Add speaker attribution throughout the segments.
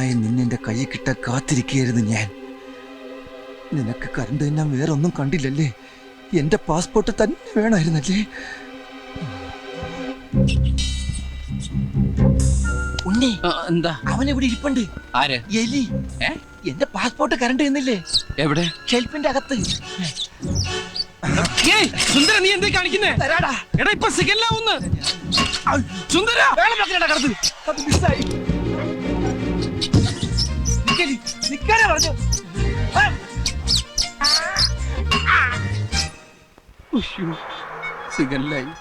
Speaker 1: പ്രാണനായ നിന്നെ കൈ കിട്ട കാത്തിരിക്കുകയായിരുന്നു ഞാൻ. നിനക്ക് കരണ്ട് ഞാൻ വേറൊന്നും കണ്ടില്ലല്ലേ? എന്റെ പാസ്പോർട്ട് തന്നെ വേണമായിരുന്നല്ലേ? ഉണ്ണി,
Speaker 2: എന്താ
Speaker 1: അവനെവിടെ ഇരിപ്പുണ്ട്?
Speaker 2: ആര്?
Speaker 1: എലി. എന്റെ പാസ്പോർട്ട് കരണ്ട് ചെയ്യുന്നില്ലേ?
Speaker 2: എവിടെ?
Speaker 1: ഷെൽഫിന്റെ അകത്ത്.
Speaker 2: സുന്ദര, നീ എന്തേ കാണിക്കുന്നേ?
Speaker 1: തരാടാ.
Speaker 2: എടാ, ഇപ്പൊ സിഗല്ലാവുന്ന്. സുന്ദര,
Speaker 1: പറഞ്ഞു.
Speaker 2: സിഗല്ലായി.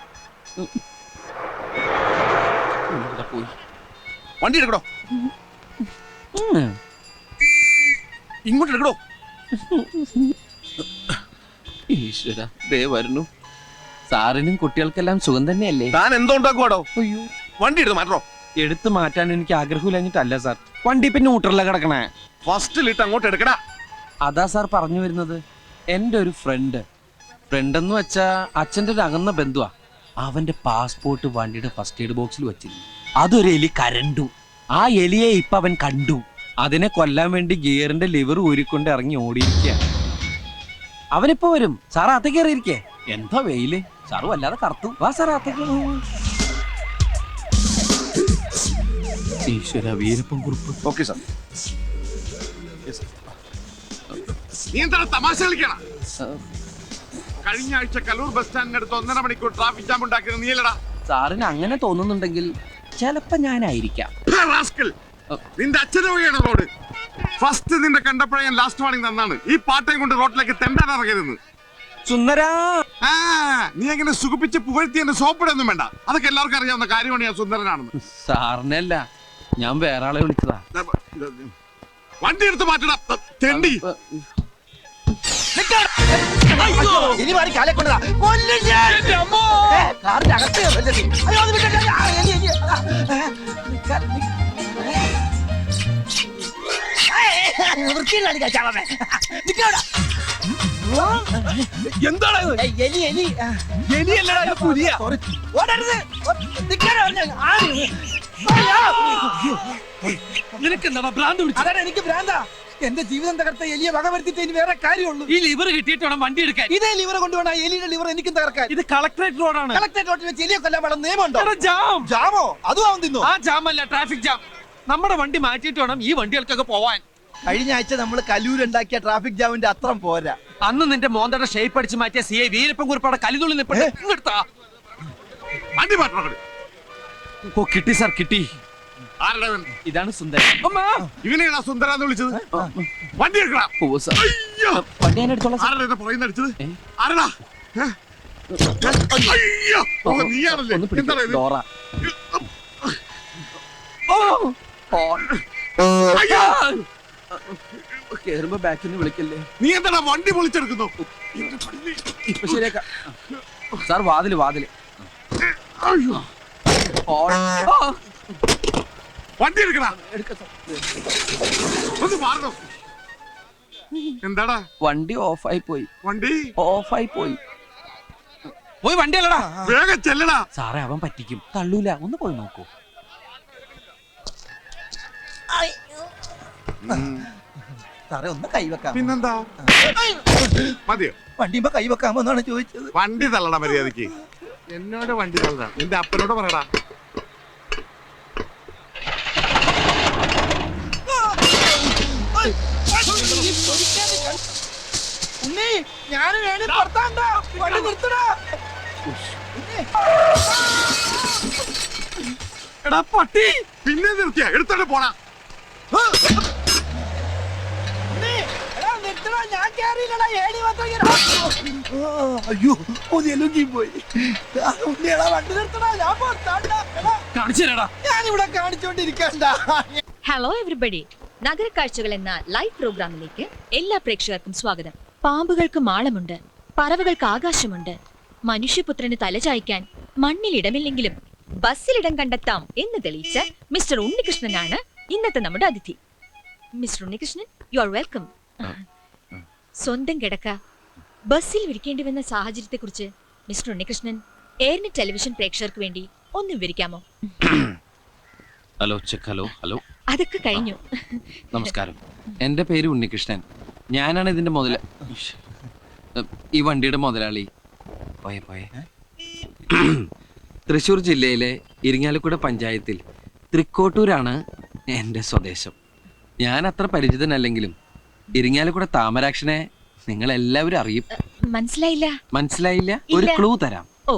Speaker 2: പോയി.
Speaker 3: വണ്ടി എടുക്കടോ, ഇങ്ങോട്ട് എടുക്കടോ.
Speaker 2: ഈശ്വര, ദേ വരുന്നു. സാറിനും കുട്ടികൾക്കെല്ലാം സുഖം തന്നെയല്ലേ?
Speaker 3: താൻ എന്തോ ഉണ്ടാക്കുവാടോ?
Speaker 2: അയ്യോ,
Speaker 3: വണ്ടി എടുത്ത് മാറ്റോ.
Speaker 2: എടുത്തു മാറ്റാൻ എനിക്ക് ആഗ്രഹമില്ലഞ്ഞിട്ടല്ല സാർ. വണ്ടി പിന്നെ ന്യൂട്രലിലാ കിടക്കണേ.
Speaker 3: ഫസ്റ്റിലിട്ട് അങ്ങോട്ട് എടുക്കടാ.
Speaker 2: അതാ സാർ പറഞ്ഞു വരുന്നത്. എൻ്റെ ഒരു ഫ്രണ്ട് എന്ന് വെച്ചാ അച്ഛൻ്റെ ഒരു അകന്ന ബന്ധുവാ. അവന്റെ പാസ്പോർട്ട് വണ്ടിയുടെ ഫസ്റ്റ് എയ്ഡ് ബോക്സിൽ വെച്ചിരുന്നു. അതൊരു എലി കരണ്ടു. ആ എലിയെ ഇപ്പൊ അവൻ കണ്ടു. അതിനെ കൊല്ലാൻ വേണ്ടി ഗിയറിന്റെ ലിവർ ഊരിക്കൊണ്ട് ഇറങ്ങി ഓടിയിരിക്കുക. അവനിപ്പോ വരും. സാർ അകത്തേക്ക് കയറിയിരിക്കേ. എന്താ വെയില്. സാറ് വല്ലാതെ കറുത്തു. വാ സാർ അകത്തേക്ക്. ഈശ്വര, വീരപ്പൻ കുറിപ്പ്.
Speaker 3: Okay sir. നീ എന്താണ് തമാശ കളിക്കണം? കഴിഞ്ഞ ആഴ്ച കലൂർ ബസ് സ്റ്റാൻഡിനടുത്ത് 1.5 മണിക്കൂർ ട്രാഫിക് ജാം ഉണ്ടാക്കിയത് നീലടാ.
Speaker 2: സാറിന് അങ്ങനെ തോന്നുന്നുണ്ടെങ്കിൽ ചിലപ്പോ ഞാനായിരിക്കാം.
Speaker 3: നിന്റെ അച്ഛനെ വഴിയാണ് റോഡ്. ഫസ്റ്റ് നിന്റെ കണ്ടപ്പോഴേ ഞാൻ ലാസ്റ്റ് വാണിംഗ് തന്നാണ്. ഈ പാട്ടയും കൊണ്ട് റോഡിലേക്ക് തെണ്ടാൻ ഇറങ്ങരുതെന്ന്.
Speaker 2: സുന്ദരാ,
Speaker 3: നീ അങ്ങനെ സുഖിപ്പിച്ച് പുകഴ്ത്തി എന്റെ സോപ്പിടൊന്നും വേണ്ട. അതൊക്കെ എല്ലാവർക്കും അറിയാവുന്ന കാര്യമാണ് ഞാൻ സുന്ദരനാണെന്ന്.
Speaker 2: സാറിനല്ല, ഞാൻ വേറെ ആളെ വിളിച്ചതാ.
Speaker 3: വണ്ടി എടുത്ത് മാറ്റടാ തെണ്ടി.
Speaker 1: ഇനി മാറി കാലെ കൊണ്ടതാ. കാറിന്റെ അകത്ത്
Speaker 3: എന്താണ്
Speaker 1: എലി എലി
Speaker 3: എലിയല്ലടാ, പുലിയ.
Speaker 1: ഓടരുത്.
Speaker 2: നിനക്ക് എന്താ ഭ്രാന്ത് പിടിച്ചത്?
Speaker 1: അതാണ് എനിക്ക് ഭ്രാന്താ. എന്റെ ജീവിതം തകർത്ത എലിയെ വക വരുത്തിട്ട് ഇനി വേറെ കാര്യമുള്ളൂ.
Speaker 2: ഈ ലിവർ കിട്ടിയിട്ട് വേണം വണ്ടി എടുക്കാൻ.
Speaker 1: ഇതേ ലിവർ കൊണ്ടുവേണം എലിയുടെ ലിവർ എനിക്കും തകർക്കാൻ.
Speaker 2: ഇത് കളക്ടറേറ്റ് റോഡാണ്.
Speaker 1: കളക്ടറേറ്റ് റോഡിൽ വെച്ച് എലിയെ കൊല്ലാൻ വേണം നിയമമുണ്ടോ?
Speaker 2: ജാം.
Speaker 1: ജാമോ? അതും അവൻ തിന്നു.
Speaker 2: ആ ജാം അല്ല, ട്രാഫിക് ജാം. നമ്മുടെ വണ്ടി മാറ്റിയിട്ട് വേണം ഈ വണ്ടികൾക്കൊക്കെ പോവാൻ.
Speaker 1: കഴിഞ്ഞ ആഴ്ച നമ്മൾ കലൂരുണ്ടാക്കിയ ട്രാഫിക് ജാമിന്റെ അത്രം പോരാ.
Speaker 2: അന്ന് നിന്റെ മോന്തയുടെ ഷേപ്പ് അടിച്ച് മാറ്റിയ CI വീരപ്പൻ കുറിപ്പാടെ കലിതുള്ളി നിൽപ്പുണ്ട്. ഇങ്ങെടുത്താ
Speaker 3: വണ്ടി മാറ്റണം.
Speaker 2: ഓ, കിട്ടി സാർ, കിട്ടി.
Speaker 3: ആരുടെ?
Speaker 2: ഇതാണ് സുന്ദരൻ.
Speaker 3: ഇവനെയാണ് സുന്ദരാന്ന് വിളിച്ചത്. വണ്ടി എടുക്കടാ.
Speaker 2: ഓ സാർ, വണ്ടി ഞാൻ എടുത്തോളാം.
Speaker 3: ആരുടെ പുറകിൽ അടിച്ചത്? ആരടാ? അയ്യോ, നീയാണല്ലേ? എന്താണ് ഇത്?
Speaker 2: ഡോറ. കേറുമ്പോ ബാക്കിൽ നിന്ന് വിളിക്കല്ലേ.
Speaker 3: നീ എന്താ വണ്ടി പൊളിച്ചെടുക്കുന്നു?
Speaker 2: ഇപ്പൊ ശരിയാക്കാം സാർ. വാതില്
Speaker 3: വണ്ടി എടുക്കണ. ഒന്ന് മാറണോ? എന്താടാ?
Speaker 2: വണ്ടി ഓഫായി പോയി. പോയി വണ്ടി അല്ലടാ.
Speaker 3: വേഗം ചെല്ലടാ.
Speaker 2: സാറേ, അവൻ പറ്റിക്കും. തള്ളൂല. ഒന്ന് പോയി നോക്കൂ.
Speaker 1: സാറേ, ഒന്ന് കൈവെക്കാം.
Speaker 3: പിന്നെന്താ? മതിയോ?
Speaker 1: വണ്ടിയുമ്പോ കൈവെക്കാമോ എന്നാണ് ചോദിച്ചത്.
Speaker 3: വണ്ടി തള്ളടാ മര്യാദക്ക്. എന്നോട് വണ്ടി തള്ളടാ. നിന്റെ അപ്പനോട് പറയടാ.
Speaker 1: ഉണ്ണി, ഞാനും വേണി പുറത്താണ്ടാ. വണ്ടി നിർത്തടാ.
Speaker 3: എടാ പട്ടി, പിന്നെ നിർത്തിയ എടുത്തോണ്ട് പോണ.
Speaker 1: അയ്യോ, ഒന്നെലുങ്കി പോയി. വണ്ടി നിർത്തടാ. ഞാനിവിടെ കാണിച്ചോണ്ടിരിക്കണ്ട.
Speaker 4: ഹലോ എവരിബഡി, നഗരക്കാഴ്ചകൾ എന്ന ലൈവ് പ്രോഗ്രാമിലേക്ക് എല്ലാ പ്രേക്ഷകർക്കും സ്വാഗതം. പാമ്പുകൾക്ക് മാളമുണ്ട്, പറവകൾക്ക് ആകാശമുണ്ട്, മനുഷ്യപുത്രന് തലചായ്ക്കാൻ മണ്ണിലിടമില്ലെങ്കിലും ബസ്സിലിടം കണ്ടെത്താം എന്ന് തെളിയിച്ച മിസ്റ്റർ ഉണ്ണികൃഷ്ണനാണ് ഇന്നത്തെ നമ്മുടെ അതിഥി. Mister Unnikrishnan, you are welcome. സ്വന്തം കിടക്ക ബസ്സിൽ വിരിക്കേണ്ടി വന്ന സാഹചര്യത്തെ കുറിച്ച് മിസ്റ്റർ ഉണ്ണികൃഷ്ണൻ എയർനെറ്റ് ടെലിവിഷൻ പ്രേക്ഷകർക്ക് വേണ്ടി ഒന്ന് വിവരിക്കാമോ?
Speaker 2: Hello check. ഹലോ.
Speaker 4: അതൊക്കെ കഴിഞ്ഞു.
Speaker 2: നമസ്കാരം, എൻ്റെ പേര് ഉണ്ണികൃഷ്ണൻ. ഞാനാണ് ഇതിന്റെ ഈ വണ്ടിയുടെ മുതലാളി. പോയെ പോയെ തൃശ്ശൂർ ജില്ലയിലെ ഇരിങ്ങാലക്കുട പഞ്ചായത്തിൽ തൃക്കോട്ടൂരാണ് എൻ്റെ സ്വദേശം. ഞാൻ അത്ര പരിചിതനല്ലെങ്കിലും ഇരിങ്ങാലക്കുട താമരാക്ഷനെ നിങ്ങൾ എല്ലാവരും അറിയും.
Speaker 4: മനസ്സിലായില്ല.
Speaker 2: മനസ്സിലായില്ല? ഒരു ക്ലൂ തരാം.
Speaker 4: ഓ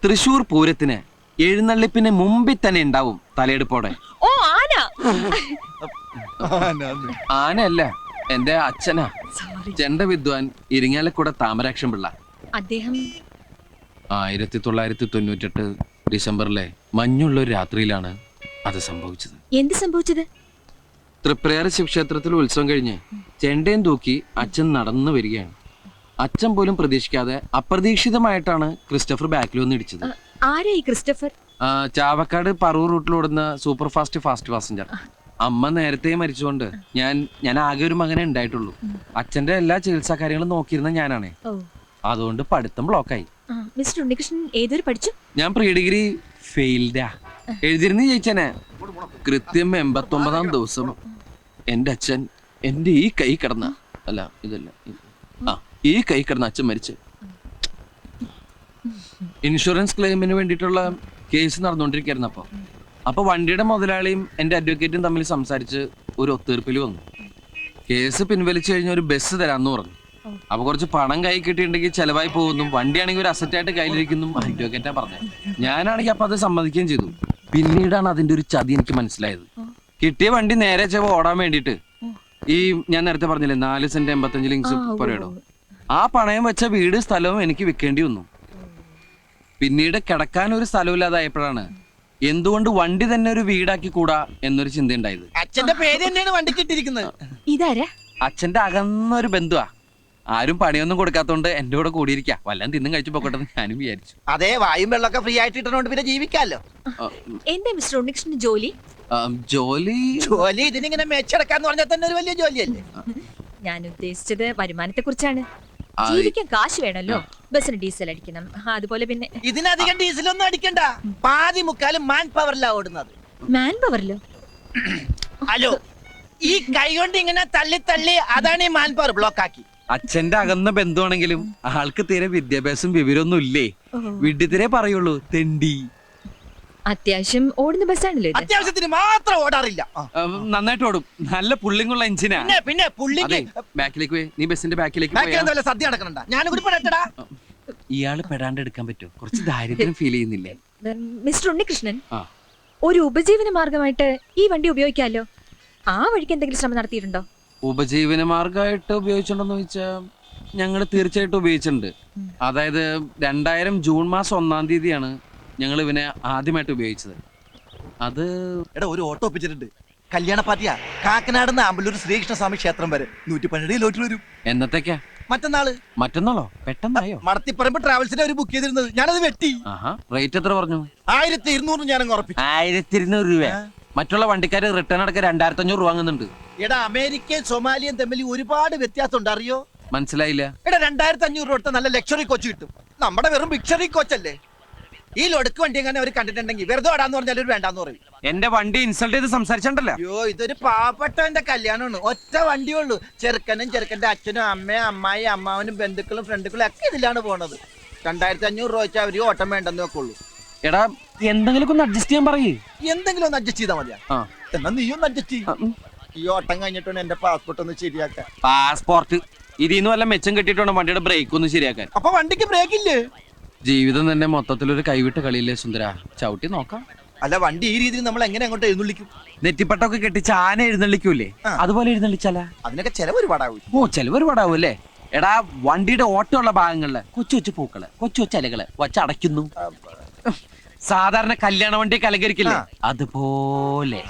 Speaker 2: തൃശ്ശൂർ പൂരത്തിന് എഴുന്നള്ളിപ്പിന് മുമ്പിൽ തന്നെ ഉണ്ടാവും തലയെടുപ്പോടെ.
Speaker 4: ഓ ആന.
Speaker 2: ആനയല്ല, എന്റെ അച്ഛനാ.
Speaker 4: സോറി.
Speaker 2: ചെണ്ട വിദ്വാൻ ഇരിങ്ങാലക്കുട താമരാക്ഷൻ പിള്ള.
Speaker 4: അദ്ദേഹം
Speaker 2: 1998 ഡിസംബറിലെ മഞ്ഞുള്ള ഒരു രാത്രിയിലാണ് അത് സംഭവിച്ചത്.
Speaker 4: എന്ത് സംഭവിച്ചത്?
Speaker 2: തൃപ്രയാർ ശിവക്ഷേത്രത്തിൽ ഉത്സവം കഴിഞ്ഞ് ചെണ്ടയും തൂക്കി അച്ഛൻ നടന്നു വരികയാണ്. അച്ഛൻ പോലും പ്രതീക്ഷിക്കാതെ അപ്രതീക്ഷിതമായിട്ടാണ് ക്രിസ്റ്റഫർ ബാക്കിൽ വന്ന് ഇടിച്ചത്.
Speaker 4: ആരാ ഈ ക്രിസ്റ്റഫർ?
Speaker 2: ചാവക്കാട് പറവൂർ റൂട്ടിലോടുന്ന സൂപ്പർ ഫാസ്റ്റ് പാസഞ്ചർ. അമ്മ നേരത്തെ മരിച്ചുകൊണ്ട് ഞാൻ ആകെ ഒരു മകനെ ഉണ്ടായിട്ടുള്ളൂ. അച്ഛന്റെ എല്ലാ ചികിത്സാ കാര്യങ്ങളും നോക്കിയിരുന്ന ഞാനാണ്. അതുകൊണ്ട് പഠിത്തം ബ്ലോക്കായി.
Speaker 4: മിസ്റ്റർ ഉണ്ണികൃഷ്ണൻ ഏതൊരു പഠിച്ചു?
Speaker 2: ഞാൻ പ്രീ ഡിഗ്രി ഫെയിൽഡാ. എഴുതിരുന്ന് ജയിച്ചനെ. കൃത്യം 89-ാം ദിവസം എന്റെ അച്ഛൻ എന്റെ ഈ കൈ കിടന്ന ഈ കൈ കിടന്ന അച്ഛൻ മരിച്ചു. ഇൻഷുറൻസ് ക്ലെയിമിന് വേണ്ടിയിട്ടുള്ള കേസ് നടന്നുകൊണ്ടിരിക്കുകയായിരുന്നു. അപ്പൊ വണ്ടിയുടെ മുതലാളിയും എന്റെ അഡ്വക്കേറ്റും തമ്മിൽ സംസാരിച്ച് ഒരു ഒത്തീർപ്പിൽ വന്നു. കേസ് പിൻവലിച്ചു കഴിഞ്ഞ ഒരു ബസ് തരാന്ന് പറഞ്ഞു. അപ്പൊ കുറച്ച് പണം കൈ കിട്ടിയിട്ടുണ്ടെങ്കിൽ ചെലവായി പോകുന്നു, വണ്ടിയാണെങ്കിൽ ഒരു അസറ്റായിട്ട് കയ്യിലിരിക്കുന്നു അഡ്വക്കേറ്റാ പറഞ്ഞത്. ഞാനാണെങ്കിൽ അപ്പൊ അത് സമ്മതിക്കുകയും ചെയ്തു. പിന്നീടാണ് അതിന്റെ ഒരു ചതി എനിക്ക് മനസ്സിലായത്. കിട്ടിയ വണ്ടി നേരെ ചെവ ഓടാൻ വേണ്ടിയിട്ട് ഈ ഞാൻ നേരത്തെ പറഞ്ഞില്ലേ 4 സെന്റ് 85 ലിങ്സ് പുരയിടോ, ആ പണയം വെച്ച വീട് സ്ഥലവും എനിക്ക് വിൽക്കേണ്ടി വന്നു. പിന്നീട് കിടക്കാൻ ഒരു സ്ഥലമില്ലാതായപ്പോഴാണ് എന്തുകൊണ്ട് വണ്ടി തന്നെ ഒരു വീടാക്കി കൂടാ എന്നൊരു ചിന്ത ഉണ്ടായത്.
Speaker 1: അച്ഛന്റെ പേര് തന്നെയാണ് വണ്ടിക്ക് ഇട്ടിരിക്കുന്നത്.
Speaker 4: ഇതാരാ?
Speaker 2: അച്ഛന്റെ അകന്നൊരു ബന്ധുവാ. ആരും പണിയൊന്നും കൊടുക്കാത്തോണ്ട് എന്റെ കൂടെ കൂടിയിരിക്കാ. വല്ലതും തിന്നും കഴിച്ചു പോക്കട്ടെ ഞാനും വിചാരിച്ചു.
Speaker 1: അതെ, വായും വെള്ളമൊക്കെ ഫ്രീ ആയിട്ട് ഇട്ടുകൊണ്ട് പിന്നെ ജീവിക്കാമല്ലോ.
Speaker 4: എന്താ മിസ്റ്റർ ഉണ്ണികൃഷ്ണൻ ജോലി?
Speaker 2: ജോലി
Speaker 1: ഇതിനിങ്ങനെ മെച്ചെടുക്കാന്ന് പറഞ്ഞാൽ തന്നെ ഒരു വലിയ ജോലിയല്ലേ.
Speaker 4: ഞാൻ ഉദ്ദേശിച്ചത് വരുമാനത്തെ കുറിച്ചാണ്. ജീവിക്കാൻ കാശ് വേണമല്ലോ. ബസ്സിന് ഡീസൽ അടിക്കണം, അതുപോലെ പിന്നെ
Speaker 1: ഇതിനധികം ഡീസലൊന്നും അടിക്കണ്ട. പാതി മുക്കാലും മാൻ പവറിലാ ഓടുന്നത്.
Speaker 4: മാൻ പവറിലോ?
Speaker 1: ഹലോ, ഈ കൈ കൊണ്ട് ഇങ്ങനെ തള്ളി തള്ളി അതാണ് ഈ മാൻ പവർ ബ്ലോക്ക് ആക്കി.
Speaker 2: അച്ഛന്റെ അകന്ന ബന്ധുവാണെങ്കിലും ആൾക്ക് തീരെ വിദ്യാഭ്യാസം വിവരമൊന്നും ഇല്ലേ. വിഡ്ഢിത്തിരെ പറയുള്ളൂ, തെണ്ടി.
Speaker 4: അത്യാവശ്യം ഓടുന്ന ബസ്സാണല്ലോ ഇത്.
Speaker 1: അത്യാവശ്യത്തിന് മാത്രം ഓടാറില്ല.
Speaker 2: നന്നായിട്ട് ഓടും. നല്ല പുള്ളിങ്ങുള്ള എഞ്ചിനാ.
Speaker 1: പിന്നെ പുള്ളിക്ക്
Speaker 2: ബാക്കിലേക്ക് പോയി. നീ ബസ്സിന്റെ ബാക്കിലേക്ക്
Speaker 1: സദ്യ നടക്കണ്ട. ഞാനും കൂടി പെടട്ടടാ.
Speaker 2: ഇയാള് പെടാണ്ട് എടുക്കാൻ പറ്റുമോ? കുറച്ച് ദാരിദ്ര്യം ഫീൽ ചെയ്യുന്നില്ലേ
Speaker 4: മിസ്റ്റർ ഉണ്ണികൃഷ്ണൻ? ഒരു ഉപജീവന മാർഗമായിട്ട് ഈ വണ്ടി ഉപയോഗിക്കാമല്ലോ. ആ വഴിക്ക് എന്തെങ്കിലും ശ്രമം നടത്തിയിട്ടുണ്ടോ?
Speaker 2: ഉപജീവന മാർഗമായിട്ട് ഉപയോഗിച്ചിട്ടുണ്ടോന്ന് ചോദിച്ചാൽ ഞങ്ങൾ തീർച്ചയായിട്ടും ഉപയോഗിച്ചിട്ടുണ്ട്. അതായത് 2000 ജൂൺ മാസം 1-ാം തീയതിയാണ് ഞങ്ങൾ ഇവനെ ആദ്യമായിട്ട് ഉപയോഗിച്ചത്. അത്
Speaker 1: ഒരു ഓട്ടോ ഒപ്പിച്ചിട്ടുണ്ട്. കല്യാണ പാർട്ടിയാ. കാക്കനാട് ആമ്പല്ലൂർ ശ്രീകൃഷ്ണസ്വാമി ക്ഷേത്രം വരെ 112 ലോട്ടിൽ വരും.
Speaker 2: എന്നത്തേക്കാ? മറ്റന്നാളോ? പെട്ടെന്നായോ?
Speaker 1: മടത്തിപ്പറമ്പ് ട്രാവൽസിനെ ഒരു ബുക്ക് ചെയ്തിരുന്നത്, ഞാനത് വെട്ടി.
Speaker 2: റേറ്റ് എത്ര പറഞ്ഞു?
Speaker 1: 1200 ഞാനങ്ങ് ഉറപ്പിച്ചു.
Speaker 2: 1200 രൂപ. മറ്റുള്ള വണ്ടിക്കാര് റിട്ടേൺ അടക്കം 2500 രൂപ വാങ്ങുന്നുണ്ട്.
Speaker 1: എടാ, അമേരിക്കയും സൊമാലിയും തമ്മിൽ ഒരുപാട് വ്യത്യാസം ഉണ്ട്, അറിയോ?
Speaker 2: മനസ്സിലായില്ല.
Speaker 1: എടാ, 2500 രൂപ നല്ല ലക്ഷറി കോച്ച് കിട്ടും. നമ്മുടെ വെറും ബിക്ഷറി കോച്ചല്ലേ. ഈ ലൊടുക്ക് വണ്ടി എങ്ങനെ അവർ കണ്ടിട്ടുണ്ടെങ്കിൽ വെറുതെ ഓടാന്ന് പറഞ്ഞാൽ ഒരു വേണ്ടാന്ന് പറയും.
Speaker 2: എന്റെ വണ്ടി ഇൻസൾട്ട് ചെയ്ത് സംസാരിച്ചിട്ടുണ്ടല്ലോ.
Speaker 1: അയ്യോ, ഇതൊരു പാവപ്പെട്ടവന്റെ കല്യാണമാണ്. ഒറ്റ വണ്ടിയേ ഉള്ളൂ. ചെറുക്കനും ചെറുക്കന്റെ അച്ഛനും അമ്മയും അമ്മായി അമ്മാവനും ബന്ധുക്കളും ഫ്രണ്ടുക്കളും ഒക്കെ ഇതിലാണ് പോണത്. 2500 രൂപ വെച്ചാൽ അവര് ഓട്ടം വേണ്ടെന്ന് വെക്കുള്ളൂ.
Speaker 2: എടാ, എന്തെങ്കിലും ഒന്ന് അഡ്ജസ്റ്റ് ചെയ്യാൻ പറയേ.
Speaker 1: എന്തെങ്കിലും ഒന്ന് അഡ്ജസ്റ്റ് ചെയ്താൽ മതിയാ. എന്നാ നീ ഒന്ന് അഡ്ജസ്റ്റ് ചെയ്യും. ഈ ഓട്ടം കഴിഞ്ഞിട്ടുണ്ട് എന്റെ പാസ്പോർട്ട് ഒന്ന് ശരിയാക്കാൻ.
Speaker 2: പാസ്പോർട്ട് ഇതിന്ന് വല്ല മെച്ചം കെട്ടിട്ടുണ്ടോ വണ്ടിയുടെ ബ്രേക്ക് ഒന്ന് ശരിയാക്കാൻ?
Speaker 1: അപ്പൊ വണ്ടിക്ക് ബ്രേക്ക് ഇല്ലേ?
Speaker 2: ജീവിതം തന്നെ മൊത്തത്തിലൊരു കൈവിട്ട കളിയില്ലേ സുന്ദര. ചവിട്ടി നോക്കാം.
Speaker 1: അല്ല, വണ്ടി ഈ രീതിയിൽ നമ്മൾ എങ്ങനെ അങ്ങോട്ട് എഴുന്നള്ളിക്കും?
Speaker 2: നെറ്റിപ്പട്ടൊക്കെ കെട്ടിച്ച് ആന എഴുന്നള്ളിക്കൂലേ, അതുപോലെ എഴുന്നള്ളിച്ചാലാ?
Speaker 1: അതിനൊക്കെ ചെലവ് ഒരുപാടാവും.
Speaker 2: ചെലവ് ഒരുപാടാവും അല്ലേ? എടാ, വണ്ടിയുടെ ഓട്ടമുള്ള ഭാഗങ്ങളില് കൊച്ചു കൊച്ചു പൂക്കള്, കൊച്ചു കൊച്ചു ഇലകള് വച്ചടയ്ക്കുന്നു. സാധാരണ കല്യാണ വണ്ടി കലകരിക്കില്ലേ, അതുപോലെ.